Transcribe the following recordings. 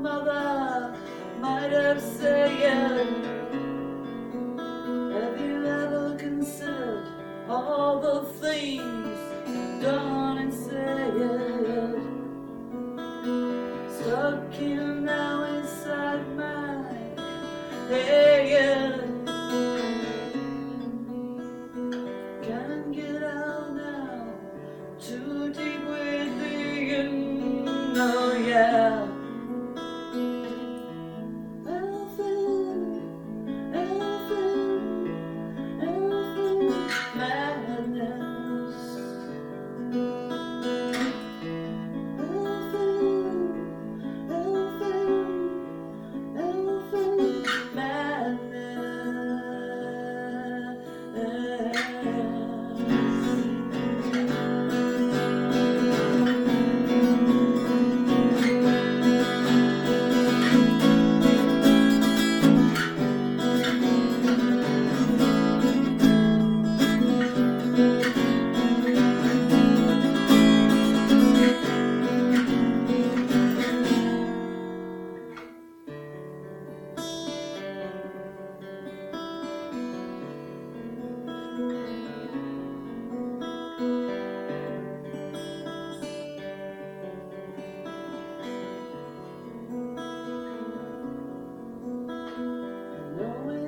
mother might have said, have you ever considered all the things done and said? Stuck in now inside my head. Can't get out now, too deep within. Oh yeah. Elfin, Elfin, Elfin Madness. Elfin, Elfin, Elfin Madness.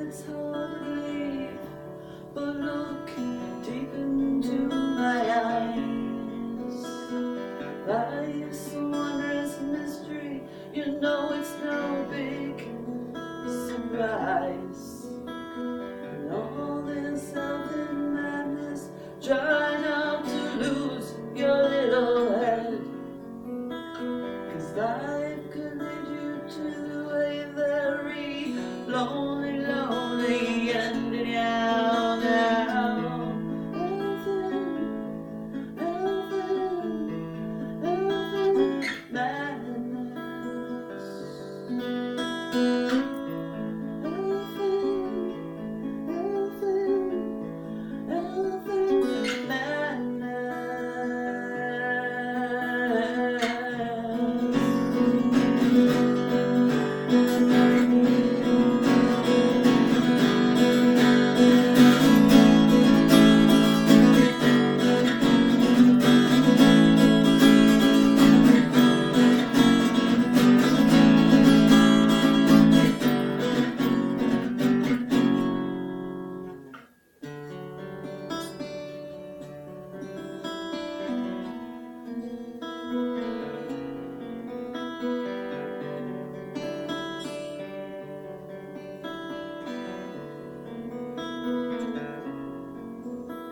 It's hard to believe, but look deep into my eyes. Life's a wondrous mystery, you know it's no big surprise. And all this elfin madness, try not to lose your little head. 'Cause life could lead you to a very lonely, lonely ending. Now, now, Elfin, Elfin, Elfin Madness. Elfin, Elfin, Elfin Madness.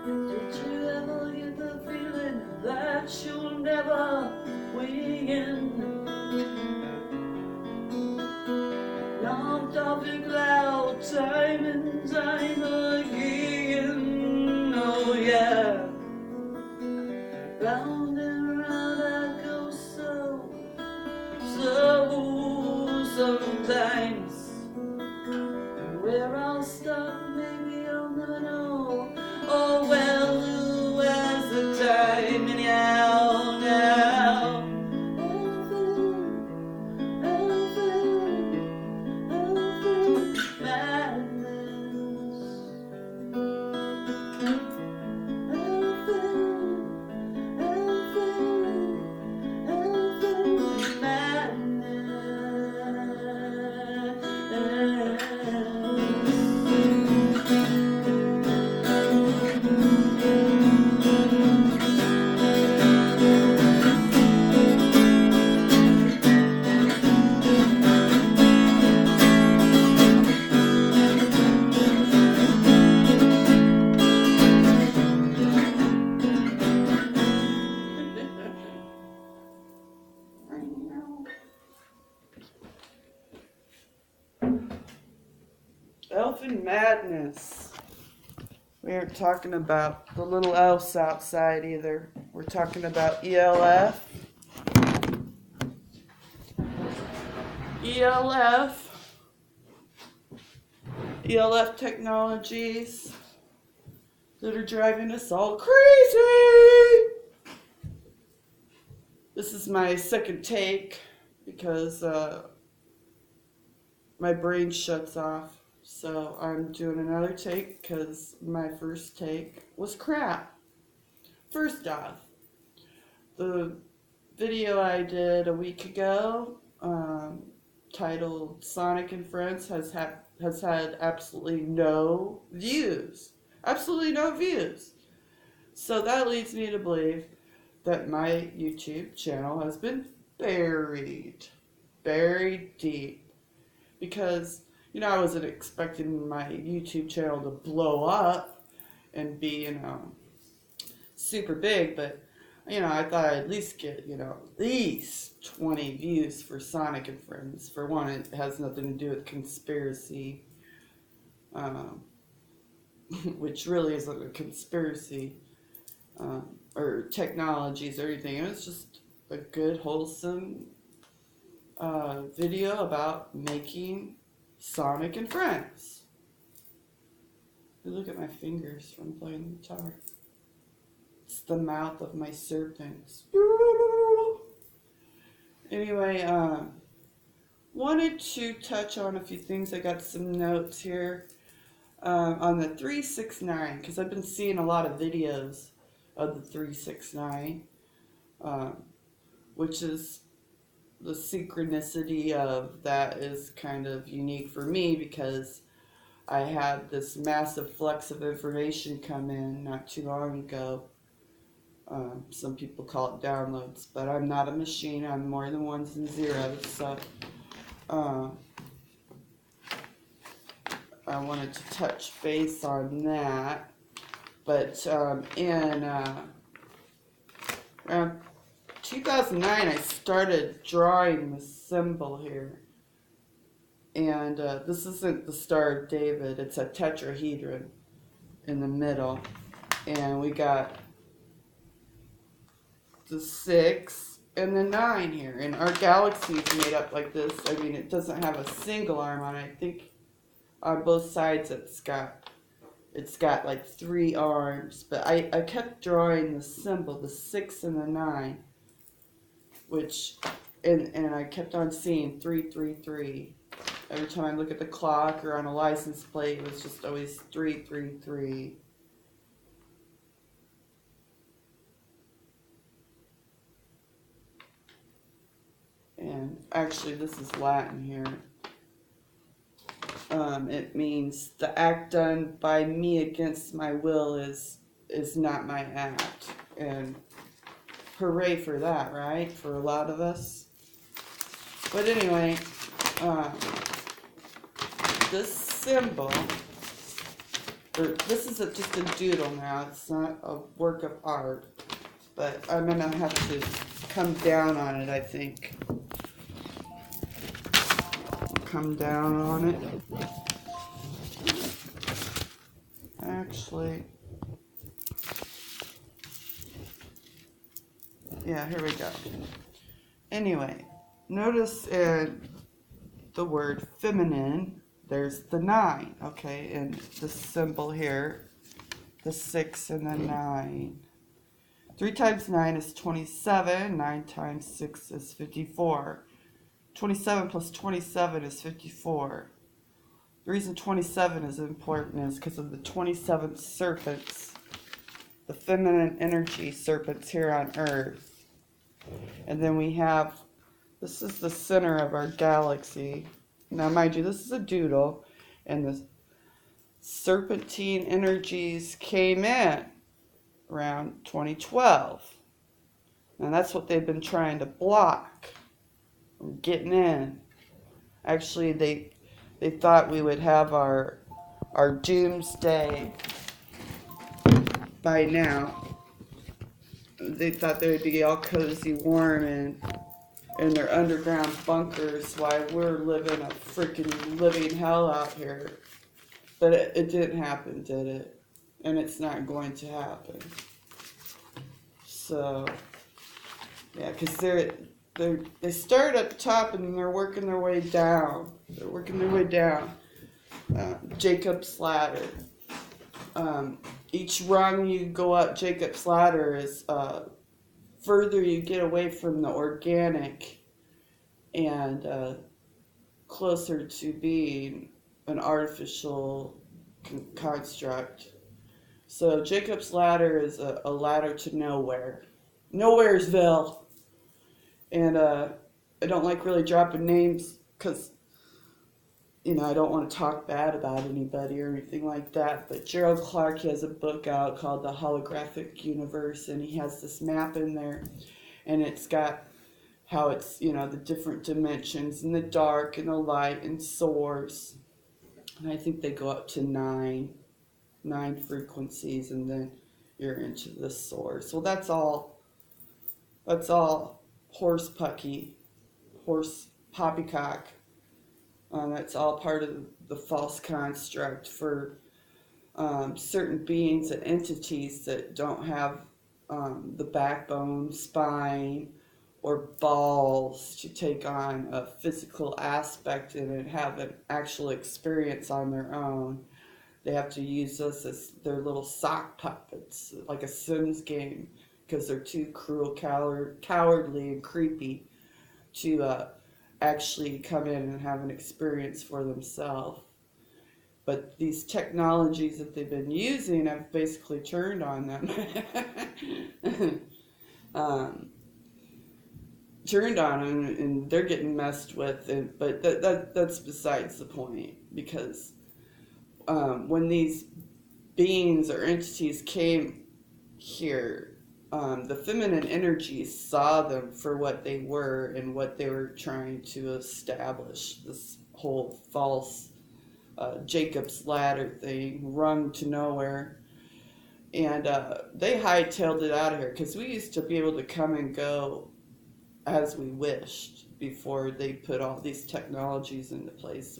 Did you ever get the feeling that you'll never win? Knocked off your cloud time and time again. Oh yeah. Round and round I go so sometimes. Where I'll stop, maybe I'll never know. Oh well, who has the time? Anyhow, now. Elfin, Elfin, Elfin Madness. Elfin, Elfin, Elfin Madness. Elfin Madness. We aren't talking about the little elves outside either. We're talking about E.L.F. E.L.F. E.L.F. technologies that are driving us all crazy. This is my second take because my brain shuts off. So I'm doing another take because my first take was crap. First off, the video I did a week ago, titled Sonic and Friends, has had absolutely no views. Absolutely no views. So that leads me to believe that my YouTube channel has been buried deep. Because, I wasn't expecting my YouTube channel to blow up and be, super big, but, I thought I'd at least get, at least 20 views for Sonic and Friends. For one, it has nothing to do with conspiracy, um, which really isn't a conspiracy, or technologies or anything. It was just a good, wholesome video about making Sonic and Friends. Look at my fingers from playing the guitar. It's the mouth of my serpents. Anyway, wanted to touch on a few things. I got some notes here on the 369, because I've been seeing a lot of videos of the 369, which is the synchronicity of that is kind of unique for me, because I had this massive flux of information come in not too long ago. Some people call it downloads, but I'm not a machine. I'm more than ones and zeros. So I wanted to touch base on that. But in around 2009, I started drawing the symbol here. And this isn't the Star of David. It's a tetrahedron in the middle. And we got the 6 and the 9 here. And our galaxy is made up like this. I mean, it doesn't have a single arm on it. I think on both sides it's got like 3 arms. But I kept drawing the symbol, the 6 and the 9, which, and I kept on seeing 333. Every time I look at the clock or on a license plate, it was just always 333. And actually, this is Latin here. It means the act done by me against my will is not my act. And hooray for that, right? For a lot of us. But anyway, this symbol, or this is just a doodle now. It's not a work of art. But I'm going to have to come down on it, I think. Come down on it. Actually, yeah, here we go. Anyway, notice in the word feminine, there's the 9, okay, and the symbol here, the 6 and the 9. 3 times 9 is 27, 9 times 6 is 54. 27 plus 27 is 54. The reason 27 is important is because of the 27 serpents, the feminine energy serpents here on Earth. And then we have, this is the center of our galaxy. Now, mind you, this is a doodle, and the serpentine energies came in around 2012. And that's what they've been trying to block from getting in. Actually, they thought we would have our doomsday by now. They thought they would be all cozy, warm, and in their underground bunkers while we're living a freaking living hell out here. But it didn't happen, did it? And it's not going to happen. So, yeah, because they start at the top and they're working their way down. They're working their way down. Jacob's ladder. Each rung you go up Jacob's ladder is further you get away from the organic and closer to being an artificial construct. So Jacob's ladder is a ladder to nowhere. Nowheresville. And I don't like really dropping names because, I don't want to talk bad about anybody or anything like that. But Gerald Clark, he has a book out called The Holographic Universe, and he has this map in there, and it's got how it's, the different dimensions and the dark and the light and source. And I think they go up to nine frequencies, and then you're into the source. Well, that's all horse poppycock. That's all part of the false construct for certain beings and entities that don't have the backbone, spine, or balls to take on a physical aspect and have an actual experience on their own. They have to use us as their little sock puppets, like a Sims game, because they're too cruel, cowardly, and creepy to actually come in and have an experience for themselves. But these technologies that they've been using have basically turned on them. Turned on them, and they're getting messed with. But that's besides the point, because when these beings or entities came here, the feminine energy saw them for what they were and what they were trying to establish. This whole false Jacob's ladder thing, rung to nowhere. And they hightailed it out of here, because we used to be able to come and go as we wished before they put all these technologies into place.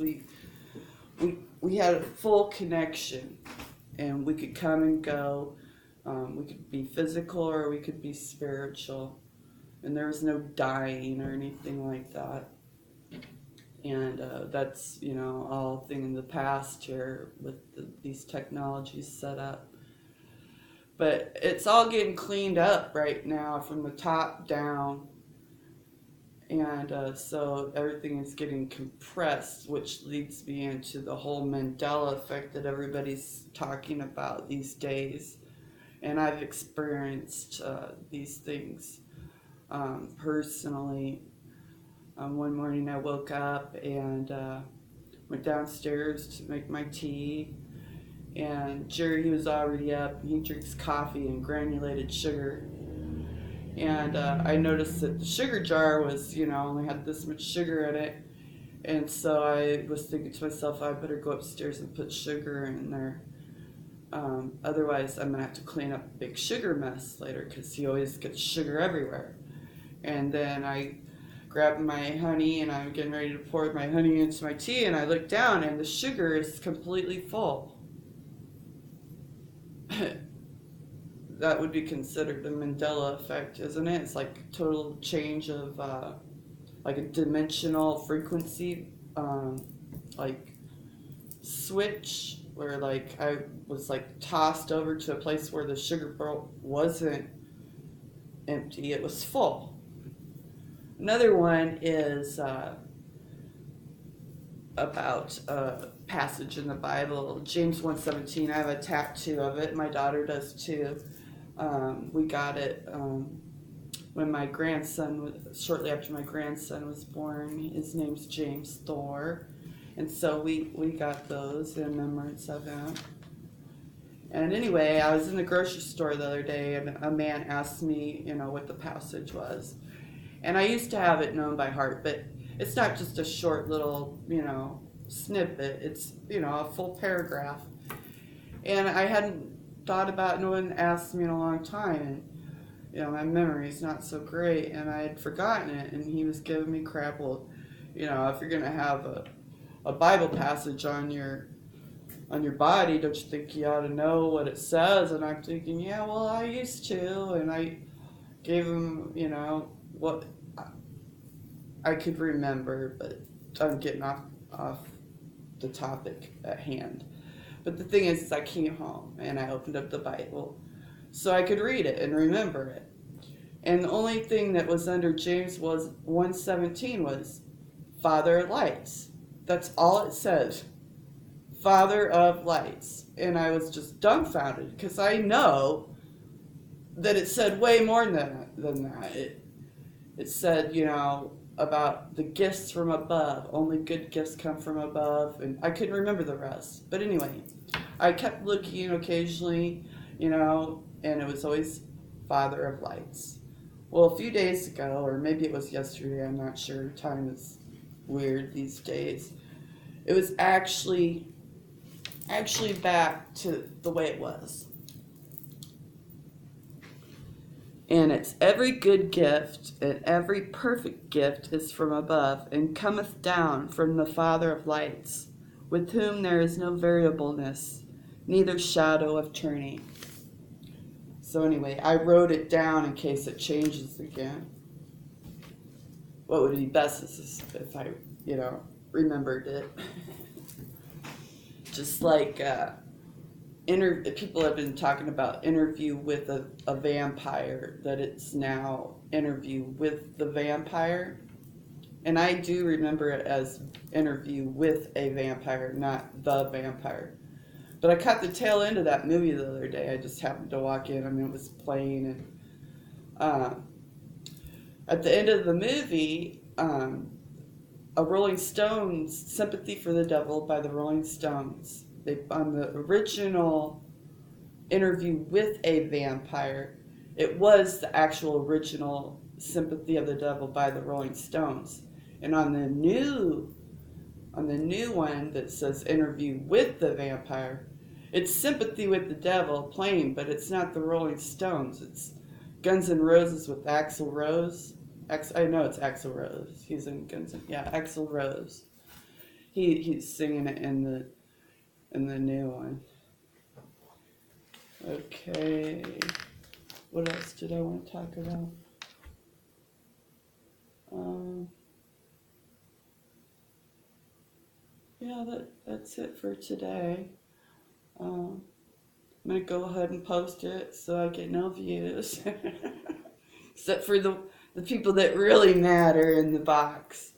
We had a full connection, and we could come and go. We could be physical or we could be spiritual, and there was no dying or anything like that. And that's, all thing in the past here with these technologies set up. But it's all getting cleaned up right now from the top down. And so everything is getting compressed, which leads me into the whole Mandela effect that everybody's talking about these days. And I've experienced these things personally. One morning I woke up and went downstairs to make my tea. And Jerry, he was already up. He drinks coffee and granulated sugar. And I noticed that the sugar jar was, only had this much sugar in it. And so I was thinking to myself, I better go upstairs and put sugar in there. Otherwise, I'm going to have to clean up a big sugar mess later, because he always gets sugar everywhere. And then I grabbed my honey, and I'm getting ready to pour my honey into my tea, and I look down, and the sugar is completely full. That would be considered the Mandela effect, isn't it? It's like a total change of, like a dimensional frequency, like switch, where like I was like tossed over to a place where the sugar bowl wasn't empty, it was full. Another one is about a passage in the Bible, James 1:17. I have a tattoo of it. My daughter does too. We got it when my grandson, shortly after my grandson was born. His name's James Thor. And so we got those in remembrance of him. And anyway, I was in the grocery store the other day, and a man asked me, what the passage was. And I used to have it known by heart, but it's not just a short little, snippet. It's, a full paragraph. And I hadn't thought about it. No one asked me in a long time. And, my memory's not so great, and I had forgotten it. And he was giving me crap. Well, if you're going to have a Bible passage on your body, don't you think you ought to know what it says? And I'm thinking, yeah, well, I used to. And I gave him, what I could remember, but I'm getting off the topic at hand. But the thing is I came home and I opened up the Bible so I could read it and remember it. And the only thing that was under James was 1:17 was Father of lights. That's all it said. Father of lights. And I was just dumbfounded because I know that it said way more than that. It said, you know, about the gifts from above. Only good gifts come from above. And I couldn't remember the rest. But anyway, I kept looking occasionally, you know, and it was always Father of lights. Well, a few days ago, or maybe it was yesterday, I'm not sure. Time is weird these days. It was actually back to the way it was. And it's every good gift and every perfect gift is from above and cometh down from the Father of lights, with whom there is no variableness, neither shadow of turning. So anyway, I wrote it down in case it changes again. What would be best is if I, you know, remembered it. Just like people have been talking about Interview with a Vampire, that it's now Interview with the Vampire. And I do remember it as Interview with a Vampire, not the Vampire. But I caught the tail end of that movie the other day. I just happened to walk in. I mean, it was playing. And at the end of the movie, a Rolling Stones, Sympathy for the Devil by the Rolling Stones, on the original Interview with a Vampire, it was the actual original Sympathy of the Devil by the Rolling Stones. And on the new one that says Interview with the Vampire, it's Sympathy with the Devil playing, but it's not the Rolling Stones. It's Guns N' Roses with Axl Rose. I know it's Axl Rose. He's in Guns N', yeah, Axl Rose. He's singing it in the new one. Okay, what else did I want to talk about? Yeah, that's it for today. I'm gonna go ahead and post it so I get no views, except for the people that really matter in the box.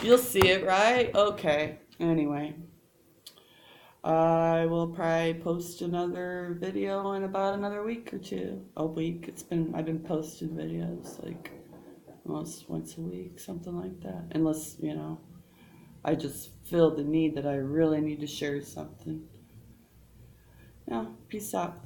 You'll see it, right? Okay. Anyway, I will probably post another video in about another week or two. A week. I've been posting videos like almost once a week, something like that. Unless, you know, I just feel the need that I really need to share something. Yeah, peace out.